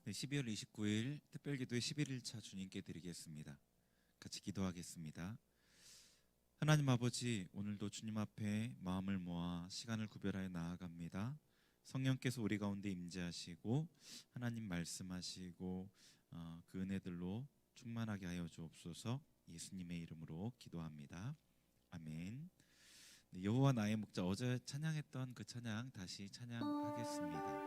네, 12월 29일 특별기도의 11일차 주님께 드리겠습니다. 같이 기도하겠습니다. 하나님 아버지, 오늘도 주님 앞에 마음을 모아 시간을 구별하여 나아갑니다. 성령께서 우리 가운데 임재하시고 하나님 말씀하시고 그 은혜들로 충만하게 하여 주옵소서. 예수님의 이름으로 기도합니다. 아멘. 네, 여호와 나의 목자, 어제 찬양했던 그 찬양 다시 찬양하겠습니다.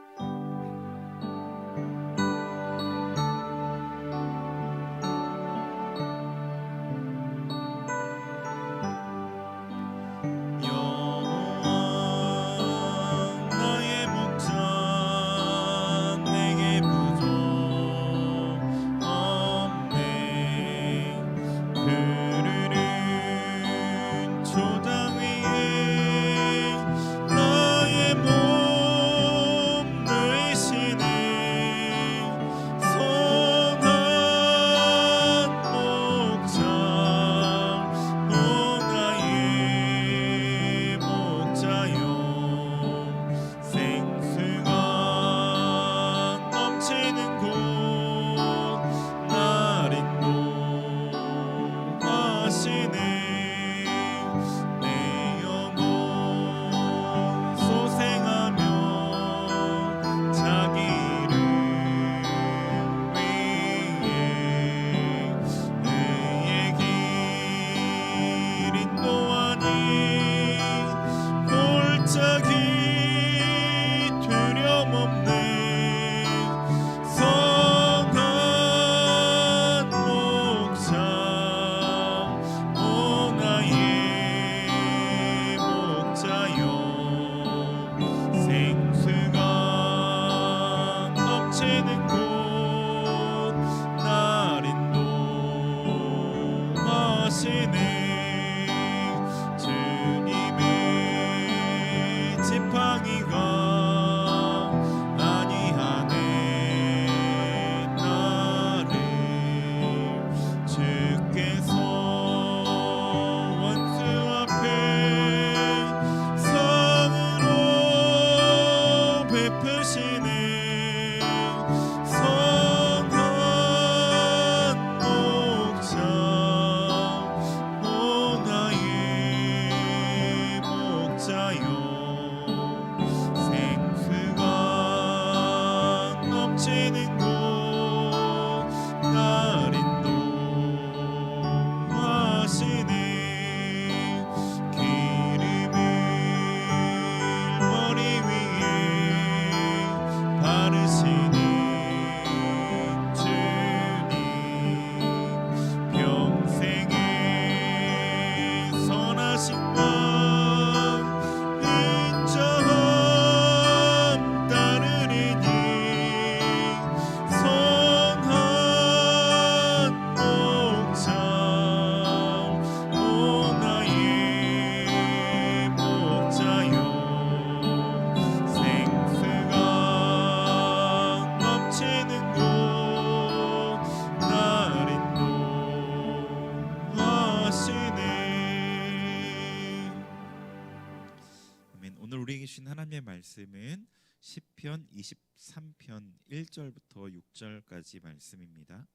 오늘 우리에게 주신 하나님의 말씀은 시편 23편 1절부터 6절까지 말씀입니다.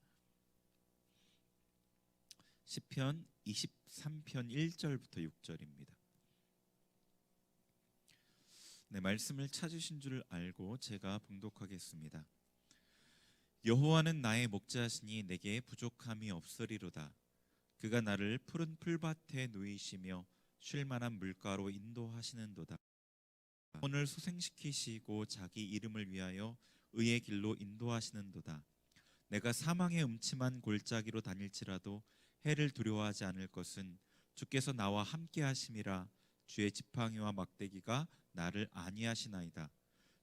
시편 23편 1절부터 6절입니다. 네, 말씀을 찾으신 줄 알고 제가 봉독하겠습니다. 여호와는 나의 목자시니 내게 부족함이 없으리로다. 그가 나를 푸른 풀밭에 누이시며 쉴 만한 물가로 인도하시는도다. 영혼을 소생시키시고 자기 이름을 위하여 의의 길로 인도하시는도다. 내가 사망의 음침한 골짜기로 다닐지라도 해를 두려워하지 않을 것은 주께서 나와 함께 하심이라. 주의 지팡이와 막대기가 나를 안위하시나이다.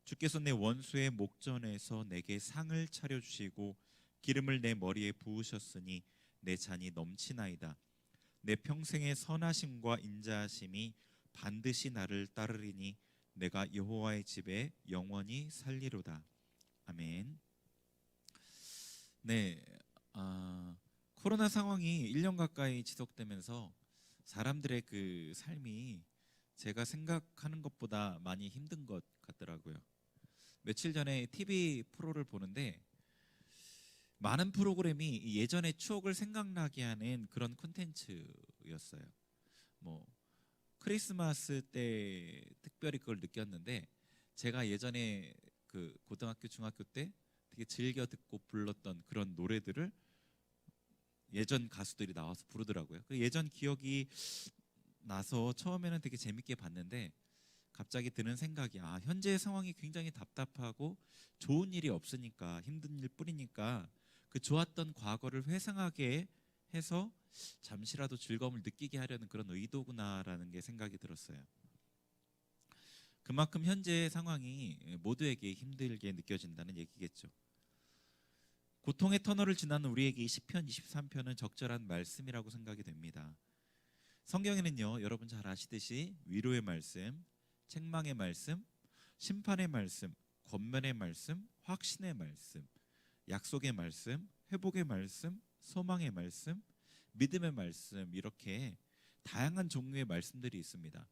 주께서 내 원수의 목전에서 내게 상을 차려주시고 기름을 내 머리에 부으셨으니 내 잔이 넘치나이다. 내 평생의 선하심과 인자하심이 반드시 나를 따르리니 내가 여호와의 집에 영원히 살리로다. 아멘. 네, 코로나 상황이 1년 가까이 지속되면서 사람들의 그 삶이 제가 생각하는 것보다 많이 힘든 것 같더라고요. 며칠 전에 TV 프로를 보는데 많은 프로그램이 예전의 추억을 생각나게 하는 그런 콘텐츠였어요. 뭐 크리스마스 때 특별히 그걸 느꼈는데, 제가 예전에 그 고등학교 중학교 때 되게 즐겨 듣고 불렀던 그런 노래들을 예전 가수들이 나와서 부르더라고요. 그 예전 기억이 나서 처음에는 되게 재밌게 봤는데, 갑자기 드는 생각이, 현재의 상황이 굉장히 답답하고 좋은 일이 없으니까, 힘든 일 뿐이니까 그 좋았던 과거를 회상하게 해서 잠시라도 즐거움을 느끼게 하려는 그런 의도구나라는 게 생각이 들었어요. 그만큼 현재의 상황이 모두에게 힘들게 느껴진다는 얘기겠죠. 고통의 터널을 지나는 우리에게 이 시편 23편은 적절한 말씀이라고 생각이 됩니다. 성경에는요, 여러분 잘 아시듯이 위로의 말씀, 책망의 말씀, 심판의 말씀, 권면의 말씀, 확신의 말씀, 약속의 말씀, 회복의 말씀, 소망의 말씀, 믿음의 말씀, 이렇게 다양한 종류의 말씀들이 있습니다.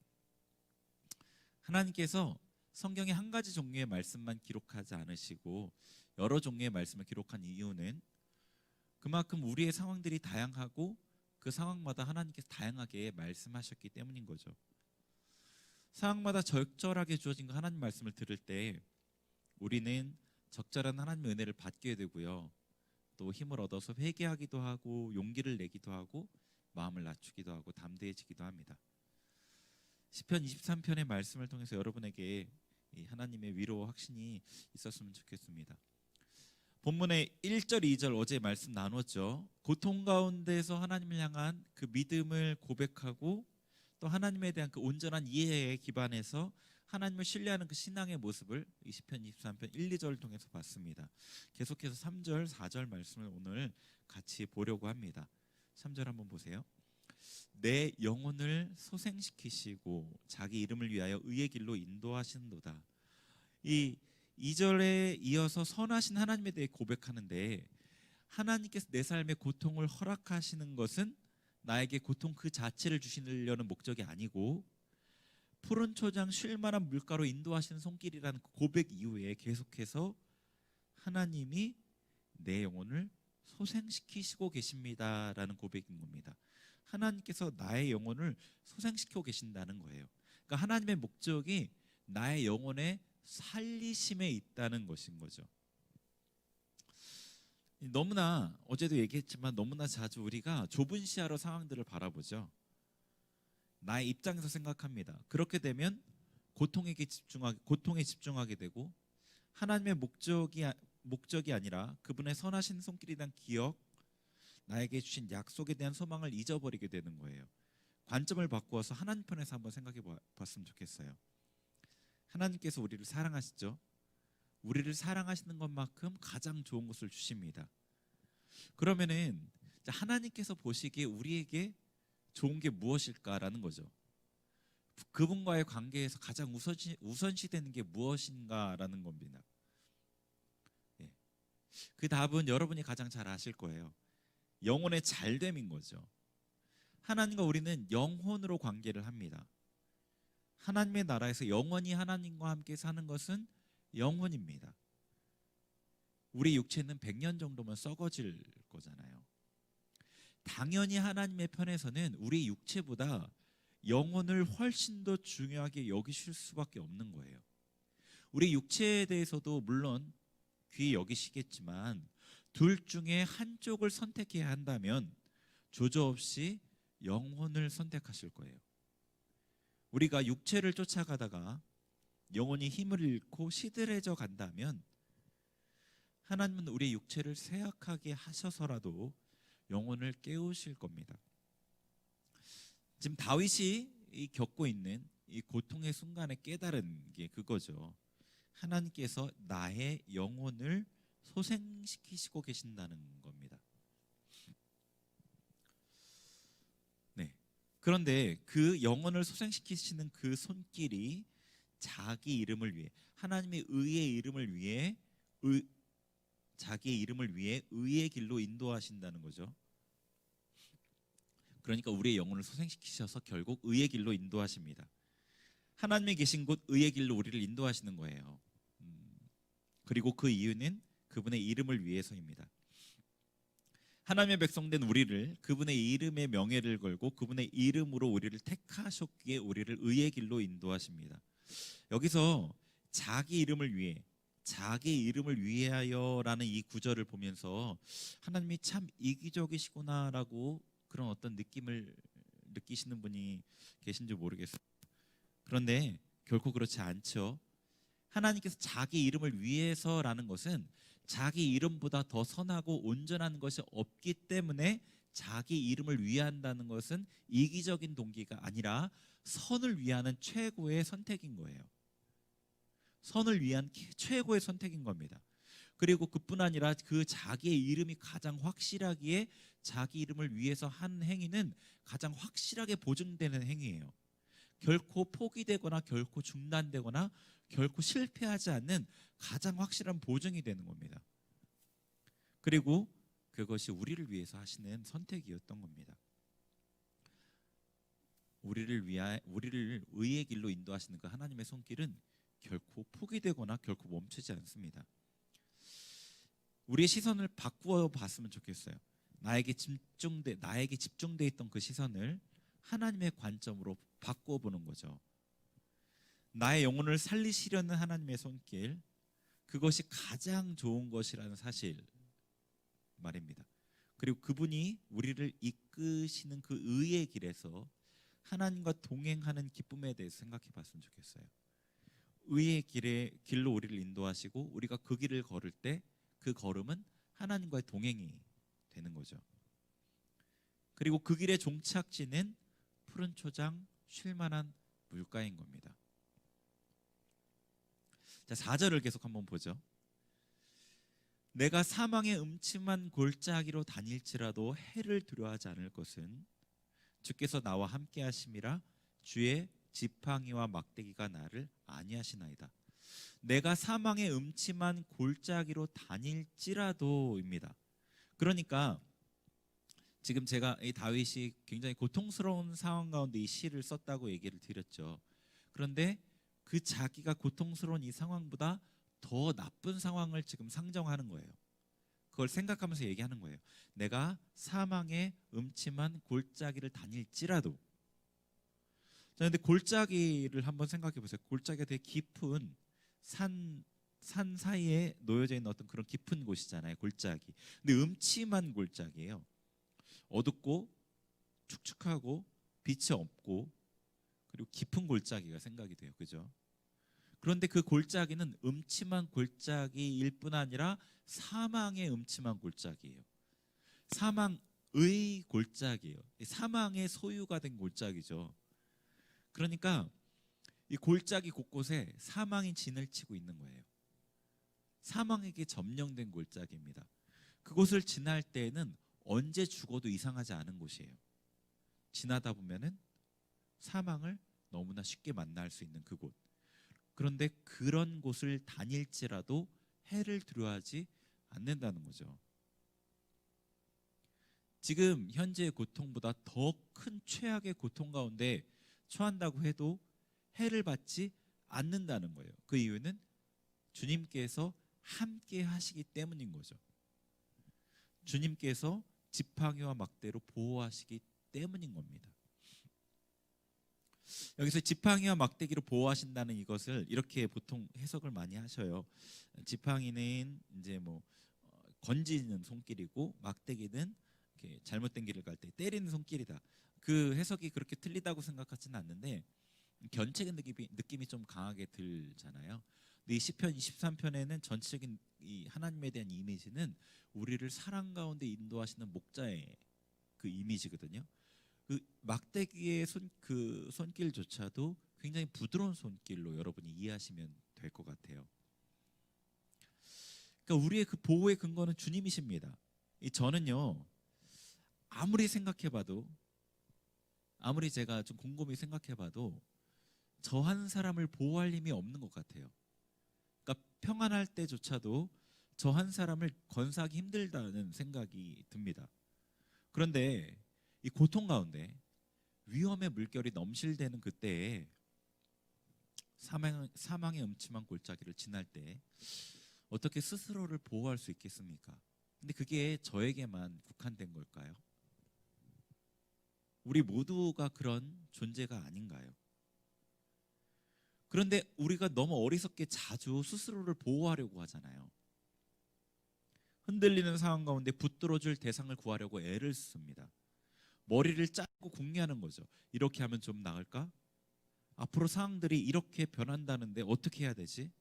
하나님께서 성경에 한 가지 종류의 말씀만 기록하지 않으시고 여러 종류의 말씀을 기록한 이유는 그만큼 우리의 상황들이 다양하고 그 상황마다 하나님께서 다양하게 말씀하셨기 때문인 거죠. 상황마다 적절하게 주어진 그 하나님 말씀을 들을 때 우리는 적절한 하나님의 은혜를 받게 되고요, 또 힘을 얻어서 회개하기도 하고 용기를 내기도 하고 마음을 낮추기도 하고 담대해지기도 합니다. 시편 23편의 말씀을 통해서 여러분에게 이 하나님의 위로와 확신이 있었으면 좋겠습니다. 본문의 1절, 2절 어제 말씀 나눴죠. 고통 가운데서 하나님을 향한 그 믿음을 고백하고 또 하나님에 대한 그 온전한 이해에 기반해서 하나님을 신뢰하는 그 신앙의 모습을 이 시편 23편 1, 2절을 통해서 봤습니다. 계속해서 3절, 4절 말씀을 오늘 같이 보려고 합니다. 3절 한번 보세요. 내 영혼을 소생시키시고 자기 이름을 위하여 의의 길로 인도하시는도다. 이 2절에 이어서 선하신 하나님에 대해 고백하는데, 하나님께서 내 삶에 고통을 허락하시는 것은 나에게 고통 그 자체를 주시려는 목적이 아니고 푸른 초장 쉴 만한 물가로 인도하시는 손길이라는 고백 이후에 계속해서 하나님이 내 영혼을 소생시키시고 계십니다라는 고백인 겁니다. 하나님께서 나의 영혼을 소생시키고 계신다는 거예요. 그러니까 하나님의 목적이 나의 영혼의 살리심에 있다는 것인 거죠. 너무나 어제도 얘기했지만 너무나 자주 우리가 좁은 시야로 상황들을 바라보죠. 나의 입장에서 생각합니다. 그렇게 되면 고통에 집중하게 되고 하나님의 목적이 아니라 그분의 선하신 손길에 대한 기억, 나에게 주신 약속에 대한 소망을 잊어버리게 되는 거예요. 관점을 바꾸어서 하나님 편에서 한번 생각해 봤으면 좋겠어요. 하나님께서 우리를 사랑하시죠. 우리를 사랑하시는 것만큼 가장 좋은 것을 주십니다. 그러면은 하나님께서 보시기에 우리에게 좋은 게 무엇일까라는 거죠. 그분과의 관계에서 가장 우선시되는 게 무엇인가라는 겁니다. 예. 그 답은 여러분이 가장 잘 아실 거예요. 영혼의 잘됨인 거죠. 하나님과 우리는 영혼으로 관계를 합니다. 하나님의 나라에서 영원히 하나님과 함께 사는 것은 영혼입니다. 우리 육체는 100년 정도면 썩어질 거잖아요. 당연히 하나님의 편에서는 우리 육체보다 영혼을 훨씬 더 중요하게 여기실 수밖에 없는 거예요. 우리 육체에 대해서도 물론 귀히 여기시겠지만 둘 중에 한쪽을 선택해야 한다면 조조없이 영혼을 선택하실 거예요. 우리가 육체를 쫓아가다가 영혼이 힘을 잃고 시들해져 간다면 하나님은 우리의 육체를 쇠약하게 하셔서라도 영혼을 깨우실 겁니다. 지금 다윗이 겪고 있는 이 고통의 순간에 깨달은 게 그거죠. 하나님께서 나의 영혼을 소생시키시고 계신다는 겁니다. 네. 그런데 그 영혼을 소생시키시는 그 손길이 자기 이름을 위해, 하나님의 의의 이름을 위해 자기의 이름을 위해 의의 길로 인도하신다는 거죠. 그러니까 우리의 영혼을 소생시키셔서 결국 의의 길로 인도하십니다. 하나님이 계신 곳 의의 길로 우리를 인도하시는 거예요. 그리고 그 이유는 그분의 이름을 위해서입니다. 하나님의 백성된 우리를 그분의 이름의 명예를 걸고 그분의 이름으로 우리를 택하셨기에 우리를 의의 길로 인도하십니다. 여기서 자기 이름을 위해, 자기 이름을 위하여라는 이 구절을 보면서 하나님이 참 이기적이시구나라고 그런 어떤 느낌을 느끼시는 분이 계신지 모르겠어요. 그런데 결코 그렇지 않죠. 하나님께서 자기 이름을 위해서라는 것은 자기 이름보다 더 선하고 온전한 것이 없기 때문에 자기 이름을 위한다는 것은 이기적인 동기가 아니라 선을 위하는 최고의 선택인 거예요. 선을 위한 최고의 선택인 겁니다. 그리고 그뿐 아니라 그 자기의 이름이 가장 확실하기에 자기 이름을 위해서 한 행위는 가장 확실하게 보증되는 행위예요. 결코 포기되거나 결코 중단되거나 결코 실패하지 않는 가장 확실한 보증이 되는 겁니다. 그리고 그것이 우리를 위해서 하시는 선택이었던 겁니다. 우리를 의의 길로 인도하시는 그 하나님의 손길은 결코 포기되거나 결코 멈추지 않습니다. 우리의 시선을 바꾸어 봤으면 좋겠어요. 나에게 집중돼 있던 그 시선을 하나님의 관점으로 바꾸어 보는 거죠. 나의 영혼을 살리시려는 하나님의 손길, 그것이 가장 좋은 것이라는 사실 말입니다. 그리고 그분이 우리를 이끄시는 그 의의 길에서 하나님과 동행하는 기쁨에 대해서 생각해 봤으면 좋겠어요. 의의 길로 우리를 인도하시고 우리가 그 길을 걸을 때 그 걸음은 하나님과의 동행이 되는 거죠. 그리고 그 길의 종착지는 푸른 초장 쉴만한 물가인 겁니다. 자, 4절을 계속 한번 보죠. 내가 사망의 음침한 골짜기로 다닐지라도 해를 두려워하지 않을 것은 주께서 나와 함께 하심이라 주의 지팡이와 막대기가 나를 안위하시나이다. 내가 사망의 음침한 골짜기로 다닐지라도입니다. 그러니까 지금 제가 이 다윗이 굉장히 고통스러운 상황 가운데 이 시를 썼다고 얘기를 드렸죠. 그런데 그 자기가 고통스러운 이 상황보다 더 나쁜 상황을 지금 상정하는 거예요. 그걸 생각하면서 얘기하는 거예요. 내가 사망의 음침한 골짜기를 다닐지라도. 자, 근데 골짜기를 한번 생각해 보세요. 골짜기가 되게 깊은 산 사이에 놓여져 있는 어떤 그런 깊은 곳이잖아요. 골짜기. 근데 음침한 골짜기예요. 어둡고 축축하고 빛이 없고 그리고 깊은 골짜기가 생각이 돼요. 그죠? 그런데 그 골짜기는 음침한 골짜기일 뿐 아니라 사망의 음침한 골짜기예요. 사망의 골짜기예요. 사망의 소유가 된 골짜기죠. 그러니까 이 골짜기 곳곳에 사망이 진을 치고 있는 거예요. 사망에게 점령된 골짜기입니다. 그곳을 지날 때에는 언제 죽어도 이상하지 않은 곳이에요. 지나다 보면은 사망을 너무나 쉽게 만날 수 있는 그곳. 그런데 그런 곳을 다닐지라도 해를 두려워하지 않는다는 거죠. 지금 현재의 고통보다 더 큰 최악의 고통 가운데 처한다고 해도 해를 받지 않는다는 거예요. 그 이유는 주님께서 함께 하시기 때문인 거죠. 주님께서 지팡이와 막대로 보호하시기 때문인 겁니다. 여기서 지팡이와 막대기로 보호하신다는 이것을 이렇게 보통 해석을 많이 하셔요. 지팡이는 이제 뭐 건지는 손길이고 막대기는 이렇게 잘못된 길을 갈 때 때리는 손길이다. 그 해석이 그렇게 틀리다고 생각하지는 않는데 견책의 느낌이 좀 강하게 들잖아요. 근데 이 시편 23편에는 전체적인 이 하나님에 대한 이미지는 우리를 사랑 가운데 인도하시는 목자의 그 이미지거든요. 그 막대기의 그 손길조차도 굉장히 부드러운 손길로 여러분이 이해하시면 될 것 같아요. 그러니까 우리의 그 보호의 근거는 주님이십니다. 저는요 아무리 생각해봐도 아무리 제가 좀 곰곰이 생각해봐도 저 한 사람을 보호할 힘이 없는 것 같아요. 그러니까 평안할 때조차도 저 한 사람을 건사하기 힘들다는 생각이 듭니다. 그런데 이 고통 가운데 위험의 물결이 넘실대는 그때에 사망의 음침한 골짜기를 지날 때 어떻게 스스로를 보호할 수 있겠습니까? 근데 그게 저에게만 국한된 걸까요? 우리 모두가 그런 존재가 아닌가요? 그런데 우리가 너무 어리석게 자주 스스로를 보호하려고 하잖아요. 흔들리는 상황 가운데 붙들어줄 대상을 구하려고 애를 씁니다. 머리를 짜고 궁리하는 거죠. 이렇게 하면 좀 나을까? 앞으로 상황들이 이렇게 변한다는데 어떻게 해야 되지?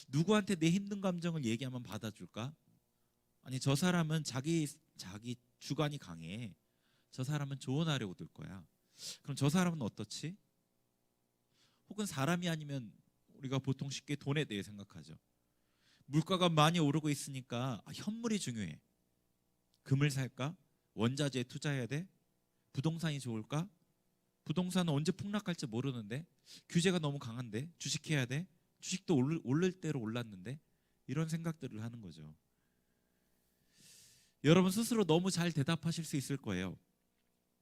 누구한테 내 힘든 감정을 얘기하면 받아줄까? 아니, 저 사람은 자기 주관이 강해. 저 사람은 조언하려고 들 거야. 그럼 저 사람은 어떻지? 혹은 사람이 아니면 우리가 보통 쉽게 돈에 대해 생각하죠. 물가가 많이 오르고 있으니까 현물이 중요해. 금을 살까? 원자재에 투자해야 돼? 부동산이 좋을까? 부동산은 언제 폭락할지 모르는데, 규제가 너무 강한데, 주식해야 돼? 주식도 오를 대로 올랐는데, 이런 생각들을 하는 거죠. 여러분 스스로 너무 잘 대답하실 수 있을 거예요.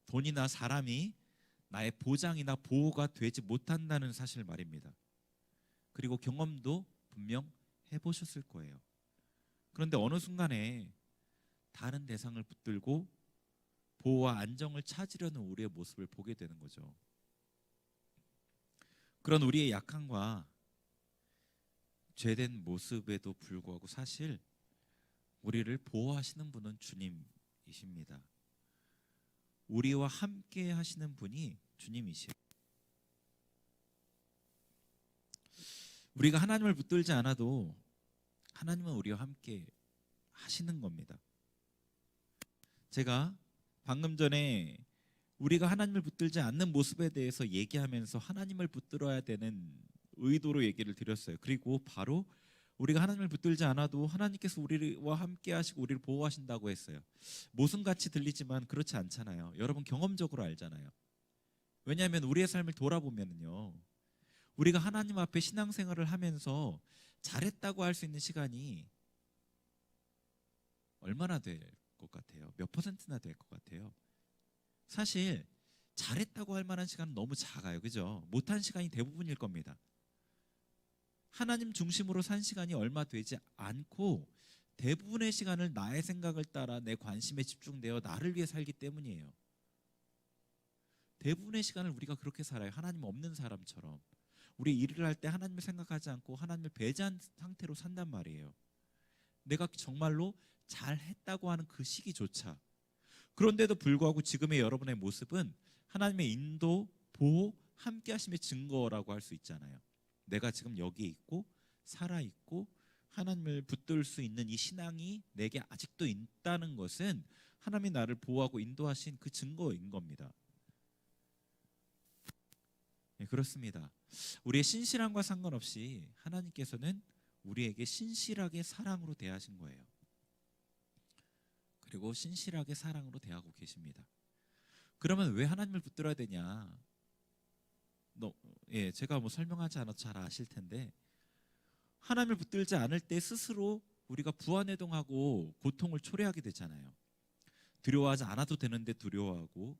돈이나 사람이 나의 보장이나 보호가 되지 못한다는 사실 말입니다. 그리고 경험도 분명 해보셨을 거예요. 그런데 어느 순간에 다른 대상을 붙들고 보호와 안정을 찾으려는 우리의 모습을 보게 되는 거죠. 그런 우리의 약함과 죄된 모습에도 불구하고 사실 우리를 보호하시는 분은 주님이십니다. 우리와 함께 하시는 분이 주님이시에요. 우리가 하나님을 붙들지 않아도 하나님은 우리와 함께 하시는 겁니다. 제가 방금 전에 우리가 하나님을 붙들지 않는 모습에 대해서 얘기하면서 하나님을 붙들어야 되는 의도로 얘기를 드렸어요. 그리고 바로 우리가 하나님을 붙들지 않아도 하나님께서 우리와 함께 하시고 우리를 보호하신다고 했어요. 모순같이 들리지만 그렇지 않잖아요. 여러분 경험적으로 알잖아요. 왜냐하면 우리의 삶을 돌아보면요, 우리가 하나님 앞에 신앙생활을 하면서 잘했다고 할 수 있는 시간이 얼마나 될 것 같아요? 몇 퍼센트나 될 것 같아요? 사실 잘했다고 할 만한 시간은 너무 작아요. 그죠? 못한 시간이 대부분일 겁니다. 하나님 중심으로 산 시간이 얼마 되지 않고 대부분의 시간을 나의 생각을 따라 내 관심에 집중되어 나를 위해 살기 때문이에요. 대부분의 시간을 우리가 그렇게 살아요. 하나님 없는 사람처럼. 우리 일을 할 때 하나님을 생각하지 않고 하나님을 배제한 상태로 산단 말이에요. 내가 정말로 잘했다고 하는 그 시기조차. 그런데도 불구하고 지금의 여러분의 모습은 하나님의 인도, 보호, 함께 하심의 증거라고 할 수 있잖아요. 내가 지금 여기 있고 살아있고 하나님을 붙들 수 있는 이 신앙이 내게 아직도 있다는 것은 하나님이 나를 보호하고 인도하신 그 증거인 겁니다. 네, 그렇습니다. 우리의 신실함과 상관없이 하나님께서는 우리에게 신실하게 사랑으로 대하신 거예요. 그리고 신실하게 사랑으로 대하고 계십니다. 그러면 왜 하나님을 붙들어야 되냐? 제가 설명하지 않아도 잘 아실 텐데, 하나님을 붙들지 않을 때 스스로 우리가 부안해동하고 고통을 초래하게 되잖아요. 두려워하지 않아도 되는데 두려워하고,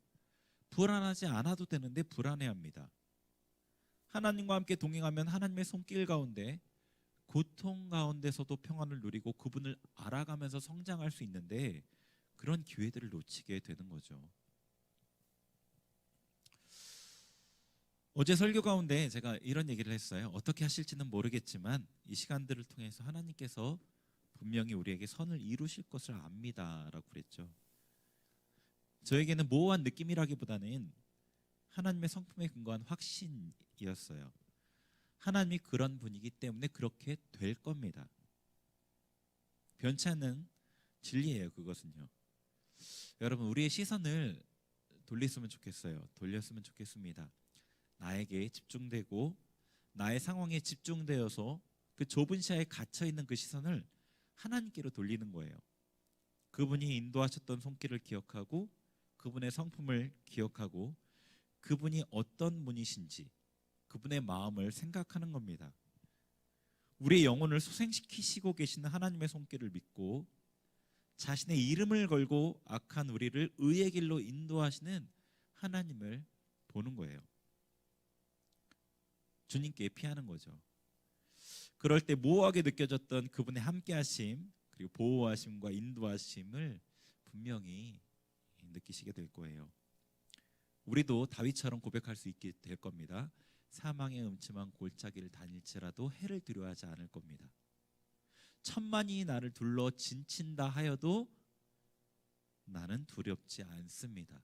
불안하지 않아도 되는데 불안해합니다. 하나님과 함께 동행하면 하나님의 손길 가운데 고통 가운데서도 평안을 누리고 그분을 알아가면서 성장할 수 있는데, 그런 기회들을 놓치게 되는 거죠. 어제 설교 가운데 제가 이런 얘기를 했어요. 어떻게 하실지는 모르겠지만 이 시간들을 통해서 하나님께서 분명히 우리에게 선을 이루실 것을 압니다라고 그랬죠. 저에게는 모호한 느낌이라기보다는 하나님의 성품에 근거한 확신이었어요. 하나님이 그런 분이기 때문에 그렇게 될 겁니다. 변치 않는 진리예요, 그것은요. 여러분, 우리의 시선을 돌렸으면 좋겠습니다. 나에게 집중되고 나의 상황에 집중되어서 그 좁은 시야에 갇혀있는 그 시선을 하나님께로 돌리는 거예요. 그분이 인도하셨던 손길을 기억하고 그분의 성품을 기억하고 그분이 어떤 분이신지 그분의 마음을 생각하는 겁니다. 우리의 영혼을 소생시키시고 계시는 하나님의 손길을 믿고 자신의 이름을 걸고 악한 우리를 의의 길로 인도하시는 하나님을 보는 거예요. 주님께 피하는 거죠. 그럴 때 모호하게 느껴졌던 그분의 함께하심, 그리고 그리고 보호하심과 인도하심을 분명히 느끼시게 될 거예요. 우리도 다윗처럼 고백할 수 있게 될 겁니다. 사망의 음침한 골짜기를 다닐지라도 해를 두려워하지 않을 겁니다. 천만이 나를 둘러 진친다 하여도 나는 두렵지 않습니다.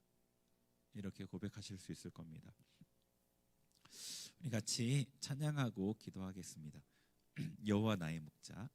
이렇게 고백하실 수 있을 겁니다. 우리 같이 찬양하고 기도하겠습니다. 여호와 나의 목자.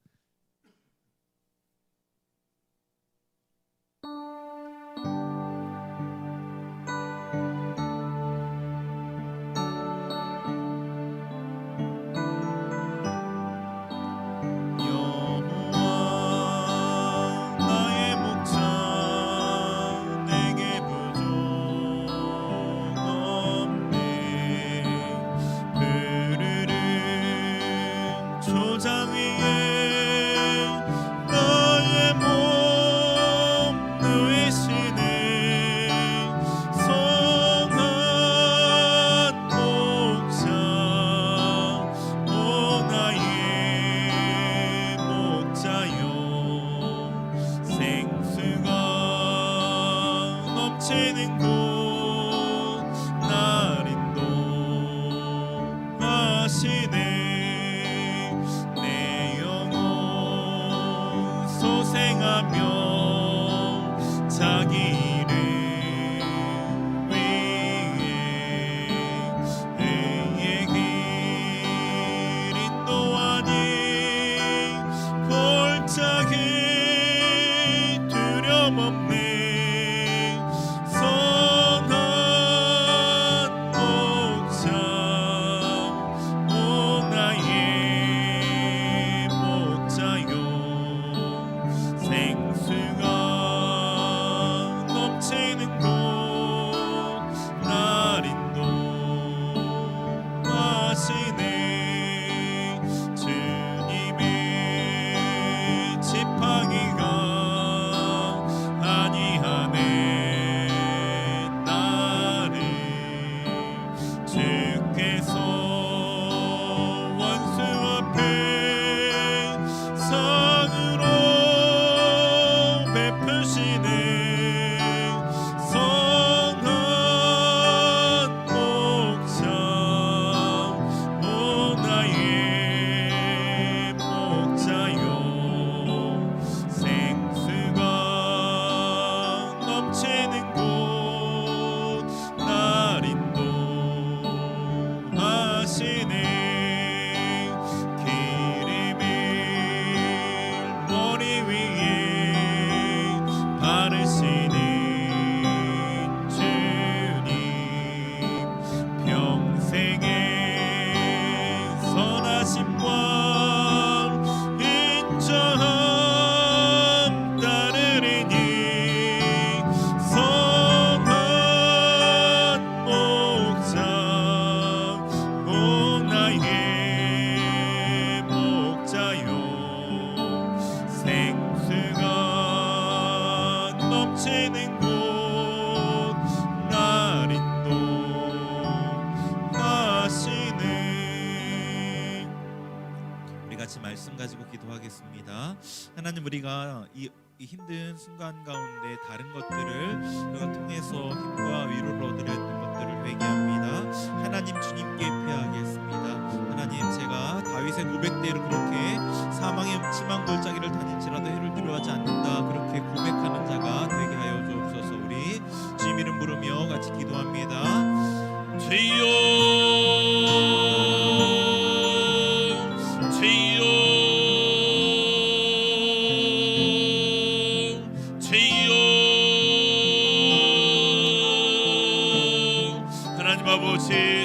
말씀 가지고 기도하겠습니다. 하나님, 우리가 이 힘든 순간 가운데 다른 것들을 우리가 통해서 힘과 위로를 얻으려는 것들을 회개합니다. 하나님, 주님께 피하겠습니다. 하나님, 제가 다윗의 고백대로 그렇게 사망의 음침한 골짜기를 다닐지라도 해를 두려워하지 않는다, 그렇게 고백하는 자가 되게 하여 주옵소서. 우리 주님 이름 부르며 같이 기도합니다. 주여,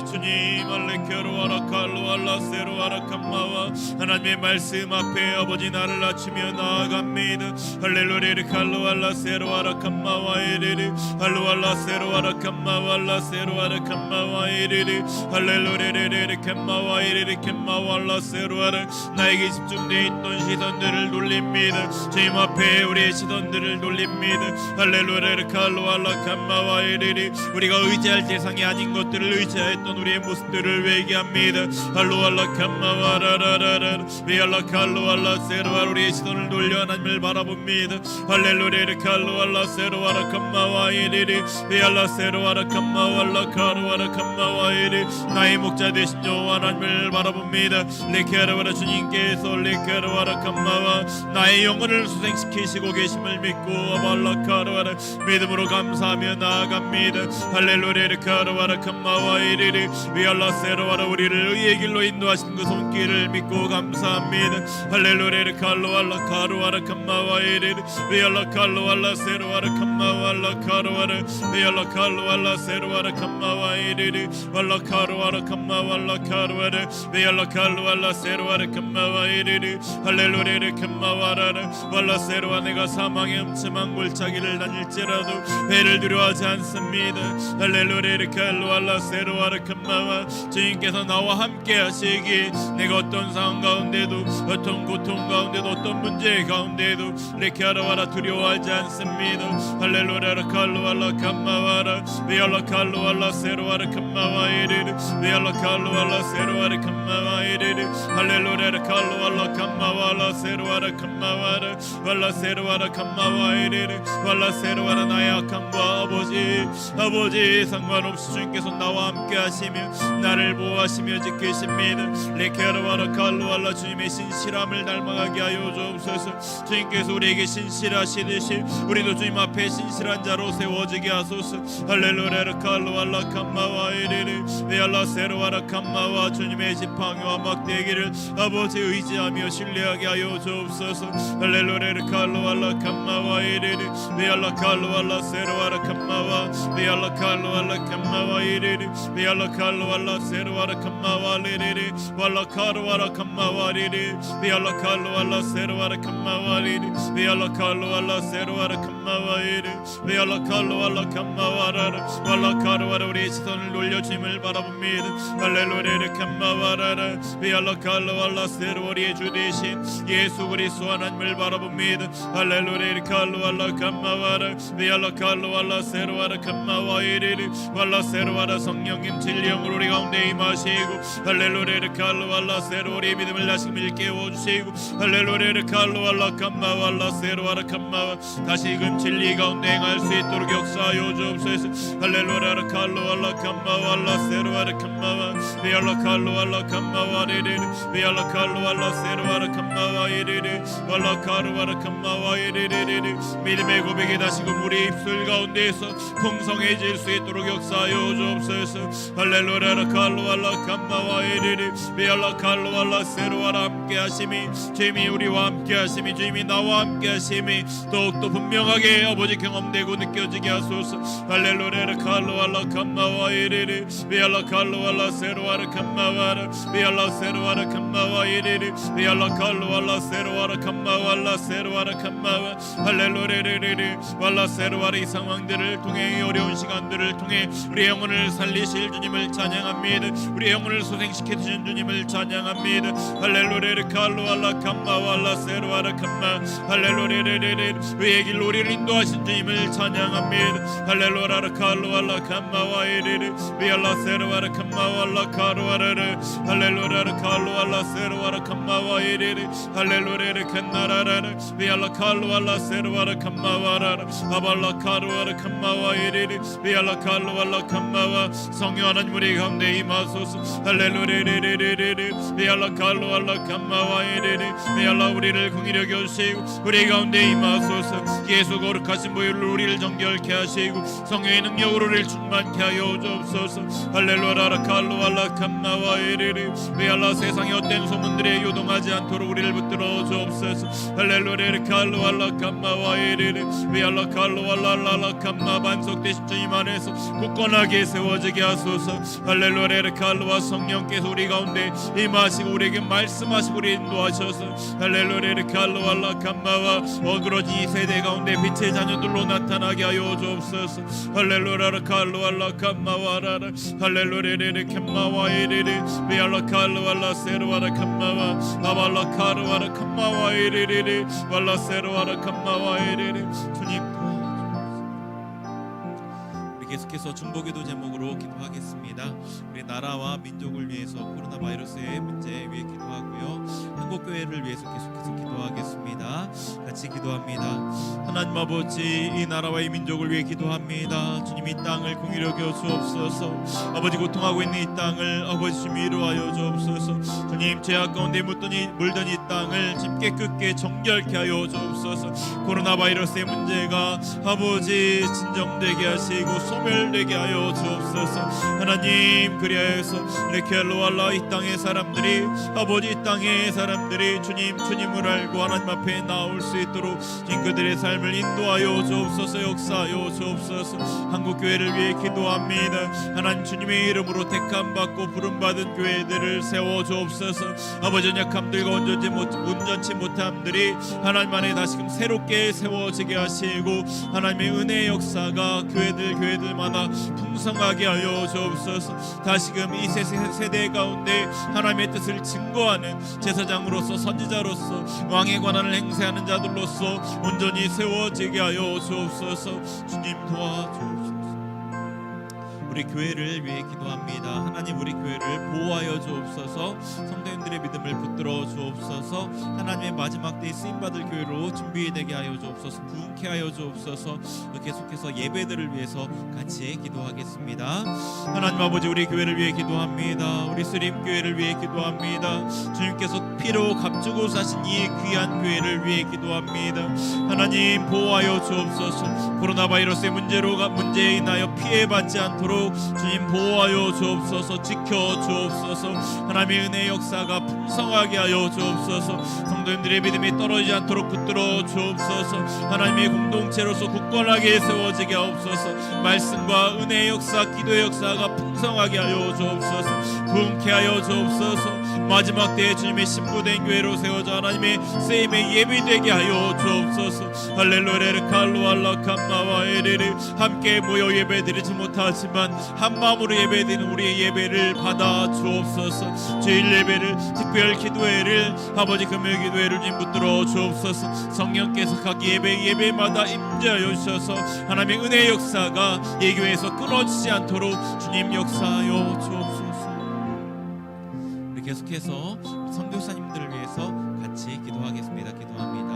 주님 알레케로 아라칼로 알라세로 아라칸마와 하나님의 말씀 앞에 아버지 나를 낮추며 나아갑니다. 할렐루야 칼로 알라세로 아라칸마와 이르르 할로 알라세로 아라칸마와 알라세로 아라칸마와 이르르 할렐루야 캔마와 이르르 캔마와 알라세로 아라 나에게 집중되어 있던 시선들을 돌립니다. 주님 앞에 우리의 시선들을 돌립니다. 할렐루야 칼로 알라칸마와 이르르 우리가 의지할 대상이 아닌 것들을 의지하였던 우리의 모습들을 회개합니다. 할로알라 캄마와라라라라 비알라 칼로알라 세로와 우리의 시선을 돌려 하나님을 바라봅니다. 할렐루야 칼로알라 세로와라 캄마와이리리 비알라 세로와라 캄마와라 카로와라 캄마와이리 나의 목자 되신 여호와 하나님을 바라봅니다. 레케아라와라 주님께서 레케아라와라 캄마와 나의 영혼을 수생시키시고 계심을 믿고 아발라 카로와라 믿음으로 감사하며 나아갑니다. 할렐루야 카로와라 캄마와이리리 비알라 세로와라 우리를 의의 길로 인도하시는 그 손길을 믿고 감사합니다. 할렐루야 칼로알라 카로와라 캄마와이리리 비알라 칼로알라 세로와라 캄마와라 카로와라 비알라 칼로알라 세로와라 캄마와이리리 발라 카로와라 캄마와라 카로와라 비알라 칼로알라 세로와라 캄마와이리리 할렐루야 캄마와라라 발라 세로와 내가 사망의 음침한 골짜기를 다닐지라도 배를 두려워하지 않습니다. 할렐루야 칼로알라 세로와라 캄마와 주님께서 나와 함께 하시기 내가 어떤 상황 가운데도 어떤 고통 가운데도 어떤 문제 가운데도 레케아라와라 두려워하지 않습니다. 할렐루야 칼로알라 캄마와라 비알라 칼로알라 세로와라 캄마와이리리 비알라 칼로알라 세로와라 캄마와이리리 할렐루야 칼로알라 캄마와라 세로와라 캄마와라 발라 세로와라 캄마와이리리 발라 세로와라 나의 악함과 아버지 상관없이 주님께서 나와 함께 하시며 나를 보호하시며 지키십니다. 레케아라와라 칼로알라 주님의 신실함을 닮아가게 하여 주옵소서. 주님께서 우리에게 신실하시듯이 우리도 주님 앞에 신실한 자로 세워지게 하소서. 할렐루야 칼로알라 캄마와이리리 베알라 세로와라 캄마와 주님의 지팡이와 막대기를 아버지 의지하며 신뢰하게 하여 주옵소서. 할렐루야 칼로알라 캄마와이리리 베알라 칼로알라 세로와라 캄마와 베알라 칼로알라 캄마와이리리 베알라 칼로알라 세로와라 캄마와리리리 발라 카로와라 캄마와리리 베알라 칼로알라 세로와라 캄마와리리 베알라 칼로알라 세로와라 캄마와이리 베알라 칼로알라 캄마와라라 발라 카로와라 우리의 시선을 돌려 주님을 바라봅니다. 할렐루야 캄마와라라 베알라 칼로알라 세로 우리의 주 되신 예수 그리스도 하나님을 바라봅니다. 할렐루야 칼로알라 캄마와라 베알라 칼로알라 세로와라 캄마와이리리 발라 세로와라 성령님 진리영으로 우리 가운데 임하시고 할렐루야 칼로알라 세로 우리의 믿음을 다시 일깨워주시고 할렐루야 칼로알라 캄마와라 세로와라 캄마와 다시금 진리 가운데 행할 수 있도록 역사하여 주옵소서. 할렐루야 칼로알라 캄마와라 세로와라 캄마와 베알라 칼로알라 캄마와리리 베알라 칼로알라 세로와라 캄마와이리리 발라 카로와라 캄마와이리리리 믿음의 고백이 다시금 우리 입술 가운데에서 풍성해질 수 있도록 역사하여 주옵소서. 할렐루야 칼로알라 캄마와이리리 베알라 칼로알라 세로와라 함께 하심이 주님이 우리와 함께 하심이 주님이 나와 함께 하심이 더욱더 분명하게 아버지 경험되고 느껴지게 하소서. 할렐루야 칼로알라 캄마와이리리 베알라 칼로알라 세로와라 캄마와라 베알라 세로와라 캄마와이리리 베알라 칼로알라 세로와라 캄마와라 세로와라 캄마와 할렐루야리리 발라 세로와라 이 상황들을 통해 이 어려운 시간들을 통해 우리 영혼을 살리실 주님을 찬양합니다. 우리 영혼을 소생시켜 주신 주님을 찬양합니다. 할렐루야 칼로알라 캄마와라 세로와라 캄마 할렐루야리리 의의 길로 우리를 인도하신 주님을 찬양합니다. 할렐루야 칼로알라 캄마와이리리 비알라 세로와라 캄마와라 카로와라르 할렐루야 칼로알라 세로와라 캄마와이리리 할렐루야 칸나라라르 비알라 칼로알라 세로와라 캄마와라르 아발라 카로와라 캄마와이리리 비알라 칼로알라 캄마와 성령 하나님 우리 가운데 임하소서. 할렐루야리리리리 비알라 칼로알라 캄마와이리리 비알라 우리를 긍휼히 여겨주시고 우리 가운데 임하소서. 예수 거룩하신 보혈로 우리를 정결케 하시고 성령의 능력으로 우리를 충만케 하여 주옵소서. 할렐루야 칼로알라 캄마와이리리 비알라 세상의 헛된 소문들에 요동하지 않도록 우리를 붙들어 주옵소서. 할렐루야 칼로알라 캄마와이리리 비알라 칼로알라라 캄마 반석되신 주님 안에서 굳건하게 세워지게 하소서. 할렐루야 칼로와 성령께서 우리 가운데 임하시고 우리에게 말씀하시고 우리 인도하셔서 할렐루야 칼로알라 캄마와 어그러진 이 세대 가운데 빛의 자녀들로 나타나게 하여 주옵소서. 할렐루야 칼로알라 캄마와라라 할렐루야 캄마와이리리 비알라 칼로알라 세로와라 캄마와 아발라 카로와라 캄마와이리리 발라 세로와라 캄마와이리리 주님 계속해서 중보기도 제목으로 기도하겠습니다. 우리 나라와 민족을 위해서 코로나 바이러스의 문제 위해 기도하고요. 한국교회를 위해서 계속해서 기도하겠습니다. 같이 기도합니다. 하나님 아버지, 이 나라와 이 민족을 위해 기도합니다. 주님, 이 땅을 공의롭게 여겨 주옵소서. 아버지, 고통하고 있는 이 땅을 아버지 주님 위로하여 주옵소서. 주님, 죄악 가운데 물던 이 땅을 주님 깨끗게 정결케 하여 주옵소서. 코로나 바이러스의 문제가 아버지 진정되게 하시고 소멸되게 하여 주옵소서. 하나님, 그리하여서 레켈로알라 이 땅의 사람들이 아버지 이 땅의 사람들이 주님을 알고 하나님 앞에 나올 수 있도록 주님 그들의 삶을 인도하여 주옵소서. 역사하여 주옵소서. 한국교회를 위해 기도합니다. 하나님, 주님의 이름으로 택함받고 부름받은 교회들을 세워 주옵소서. 아버지, 약함들과 온전치 못함들이 하나님 안에 다시금 새롭게 세워지게 하시고 하나님의 은혜의 역사가 교회들마다 풍성하게 하여 주옵소서. 다시금 이 세대 가운데 하나님의 뜻을 증거하는 제사장으로서, 선지자로서, 왕의 권한을 행세하는 자들로서 온전히 세워지게 하여 주옵소서. 주님, 도와주옵소서. 우리 교회를 위해 기도합니다. 하나님, 우리 교회를 보호하여 주옵소서. 성도님들의 믿음을 붙들어 주옵소서. 하나님의 마지막 때에 쓰임받을 교회로 준비되게 하여 주옵소서. 부흥케 하여 주옵소서. 계속해서 예배들을 위해서 같이 기도하겠습니다. 하나님 아버지, 우리 교회를 위해 기도합니다. 우리 스림교회를 위해 기도합니다. 주님께서 피로 값주고 사신 이 귀한 교회를 위해 기도합니다. 하나님, 보호하여 주옵소서. 코로나 바이러스의 문제에 인하여 피해받지 않도록 주님 보호하여 주옵소서. 지켜 주옵소서. 하나님의 은혜의 역사가 풍성하게 하여 주옵소서. 성도님들의 믿음이 떨어지지 않도록 붙들어 주옵소서. 하나님의 공동체로서 굳건하게 세워지게 하옵소서. 말씀과 은혜의 역사, 기도의 역사가 풍성하게 하여 주옵소서. 부흥케 하여 주옵소서. 마지막 때에 주님의 신부된 교회로 세워져 하나님의 쓰임에 예비되게 하여 주옵소서. 할렐루야. 칼로알라 캄마와 에레르 함께 모여 예배드리지 못하지만 한 마음으로 예배드리는 우리의 예배를 받아 주옵소서. 주일 예배를, 특별 기도회를, 아버지 금요 기도회를 주님 붙들어 주옵소서. 성령께서 각 예배마다 임재하여 주셔서 하나님의 은혜의 역사가 이 교회에서 끊어지지 않도록 주님 역사하여 주옵소서. 우리 계속해서 선교사님들을 위해서 같이 기도하겠습니다. 기도합니다.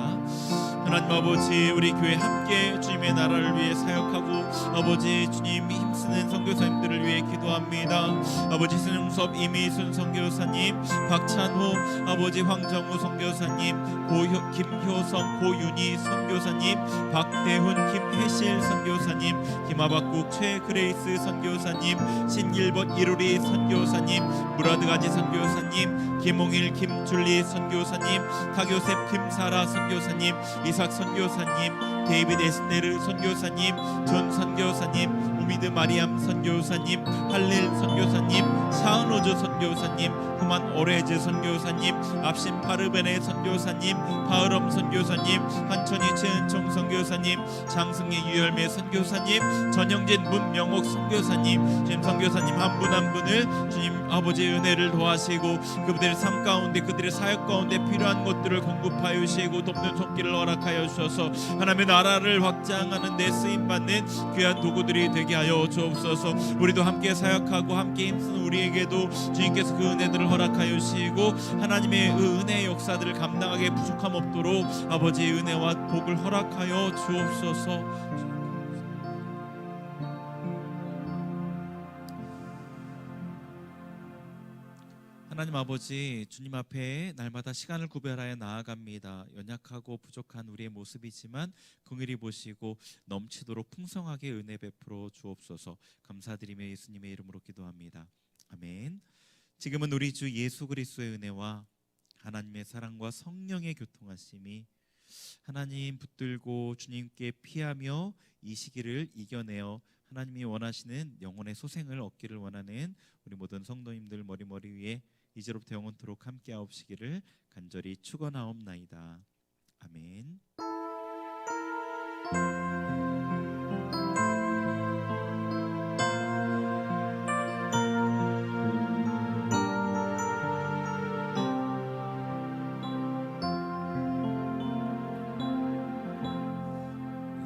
하나님 아버지, 우리 교회 함께 주님의 나라를 위해 사역하고 아버지 주님 힘쓰는 선교사님들을 위해 기도합니다. 아버지 신용섭 이미순 선교사님, 박찬호 아버지 황정우 선교사님, 김효성 고윤희 선교사님, 박대훈 김혜실 선교사님, 김하박국 최그레이스 선교사님, 신길벗 이루리 선교사님, 무라드가지 선교사님, 김홍일 김줄리 선교사님, 타교셉 김사라 선교사님, 이삭 선교사님, 데이비드 에스테르 선교사님, 존 선교사님, 우미드 마리암 선교사님, 할릴 선교사님, 샤은오즈 선교사님, 후만 오레즈 선교사님, 압신 파르베네 선교사님, 파으럼 선교사님, 한천희 최은총 선교사님, 장승희 유열매 선교사님, 전영진 문명옥 선교사님, 주님 선교사님 한 분 한 분을 주님 아버지의 은혜를 도와시고 그들의 삶 가운데, 그들의 사역 가운데 필요한 것들을 공급하여 주시고 돕는 손길을 허락하여 주셔서 하나님의 나라를 확장하는 데 쓰임받는 귀한 도구들이 되게 하여 주옵소서. 우리도 함께 사역하고 함께 힘쓰는 우리에게도 주님께서 그 은혜들을 허락하여 주시고 하나님의 그 은혜의 역사들을 감당하기에 부족함 없도록 아버지의 은혜와 복을 허락하여 주옵소서. 하나님 아버지, 주님 앞에 날마다 시간을 구별하여 나아갑니다. 연약하고 부족한 우리의 모습이지만 긍휼히 보시고 넘치도록 풍성하게 은혜 베풀어 주옵소서. 감사드리며 예수님의 이름으로 기도합니다. 아멘. 지금은 우리 주 예수 그리스도의 은혜와 하나님의 사랑과 성령의 교통하심이 하나님 붙들고 주님께 피하며 이 시기를 이겨내어 하나님이 원하시는 영혼의 소생을 얻기를 원하는 우리 모든 성도님들 머리 위에 이제로부터 영원토록 함께하옵시기를 간절히 축원하옵나이다. 아멘.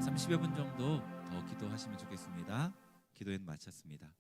(30여 분) 정도 더 기도하시면 좋겠습니다. 기도엔 마쳤습니다.